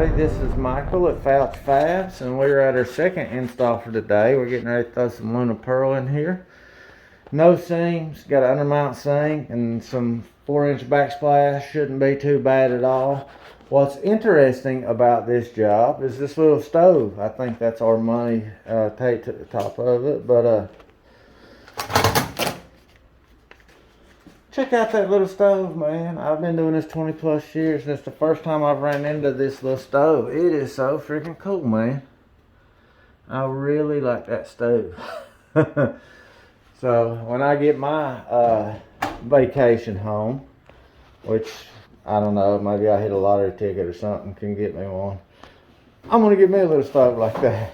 everybody, this is Michael at FOUCH FABS, and we're at our second install for today. We're getting ready to throw some Lenoir Pearl in here. No seams, got an undermount sink and some 4-inch backsplash. Shouldn't be too bad at all. What's interesting about this job is this little stove. I think that's our money taped to the top of it, but check out that little stove, man. I've been doing this 20 plus years, and it's the first time I've ran into this little stove. It is so freaking cool, man. I really like that stove. So when I get my vacation home, which I don't know, maybe I hit a lottery ticket or something, can get me one, I'm gonna get me a little stove like that.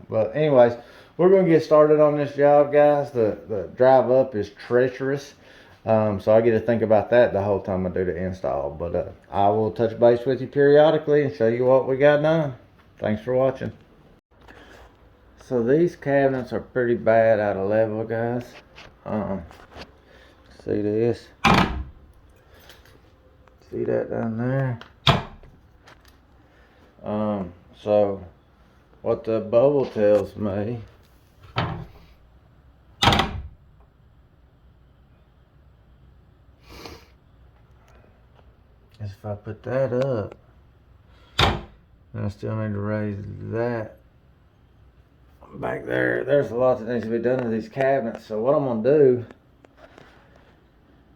But anyways, we're gonna get started on this job, guys. The drive up is treacherous. So I get to think about that the whole time I do the install. But I will touch base with you periodically and show you what we got done. Thanks for watching. So these cabinets are pretty bad out of level, guys. See this? See that down there? So what the bubble tells me is if I put that up, then I still need to raise that back there. There's a lot that needs to be done to these cabinets. So what I'm going to do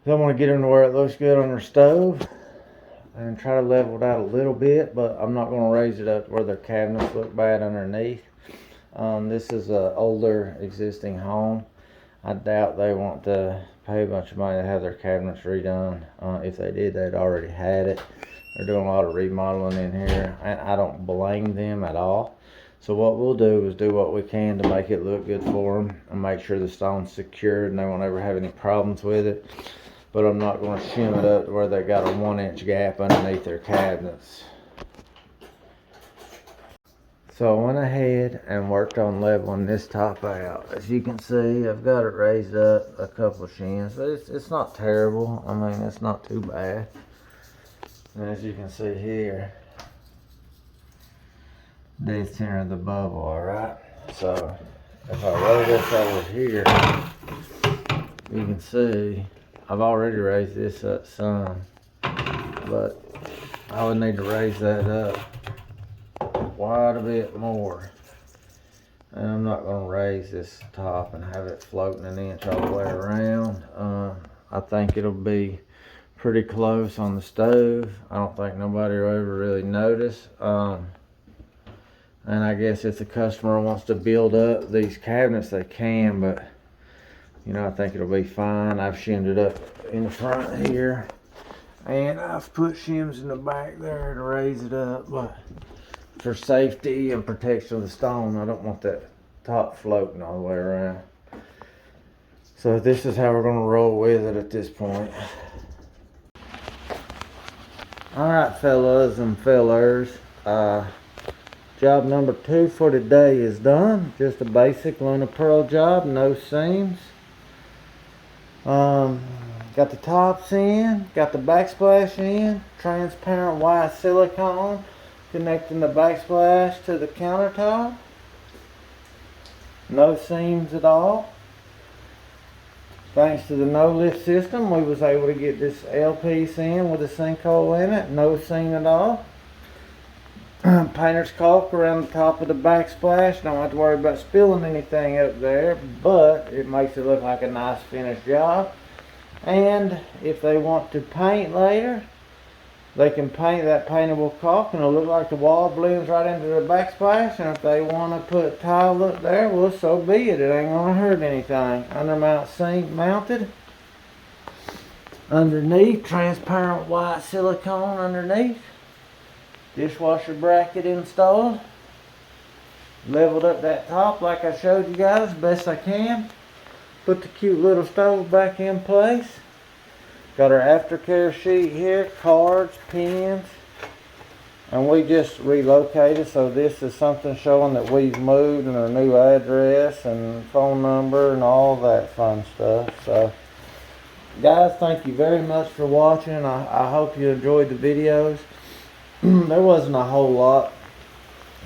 is I'm going to get them to where it looks good on their stove and try to level it out a little bit, but I'm not going to raise it up to where their cabinets look bad underneath. This is an older existing home. I doubt they want to pay a bunch of money to have their cabinets redone. If they did, they'd already had it. They're doing a lot of remodeling in here, and I don't blame them at all. So what we'll do is do what we can to make it look good for them and make sure the stone's secured and they won't ever have any problems with it. But I'm not going to shim it up to where they got a 1-inch gap underneath their cabinets. So I went ahead and worked on leveling this top out. As you can see, I've got it raised up a couple of shims, but it's not terrible. I mean, it's not too bad. And as you can see here, dead center of the bubble, alright? So if I roll this over here, you can see I've already raised this up some, but I would need to raise that up quite a bit more. And I'm not going to raise this top and have it floating an inch all the way around. I think it'll be pretty close on the stove. I don't think nobody will ever really notice. And I guess if the customer wants to build up these cabinets, they can, but you know, I think it'll be fine. I've shimmed it up in the front here, and I've put shims in the back there to raise it up, but for safety and protection of the stone, I don't want that top floating all the way around. So this is how we're going to roll with it at this point. Alright, fellas and fellers, job number 2 for today is done. Just a basic Lenoir Pearl job, no seams. Got the tops in, got the backsplash in, transparent white silicone connecting the backsplash to the countertop. No seams at all. Thanks to the no lift system, we was able to get this L piece in with a sinkhole in it. No seam at all. Painter's caulk around the top of the backsplash. Don't have to worry about spilling anything up there, but it makes it look like a nice finished job. And if they want to paint later, they can paint that paintable caulk and it'll look like the wall blends right into the backsplash. And if they want to put tile up there, well, so be it. It ain't going to hurt anything. Undermount sink mounted. Underneath, transparent white silicone underneath. Dishwasher bracket installed. Leveled up that top like I showed you guys best I can. Put the cute little stove back in place. Got our aftercare sheet here, cards, pins, and we just relocated, so this is something showing that we've moved and our new address and phone number and all that fun stuff. So guys, thank you very much for watching. I hope you enjoyed the videos. there wasn't a whole lot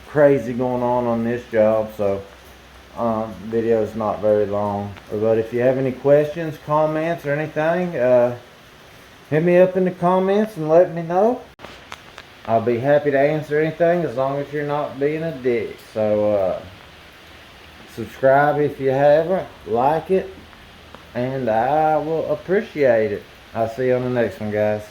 crazy going on this job, so video is not very long. But if you have any questions, comments, or anything, hit me up in the comments and let me know. I'll be happy to answer anything as long as you're not being a dick. So subscribe if you haven't, like it, and I will appreciate it. I'll see you on the next one, guys.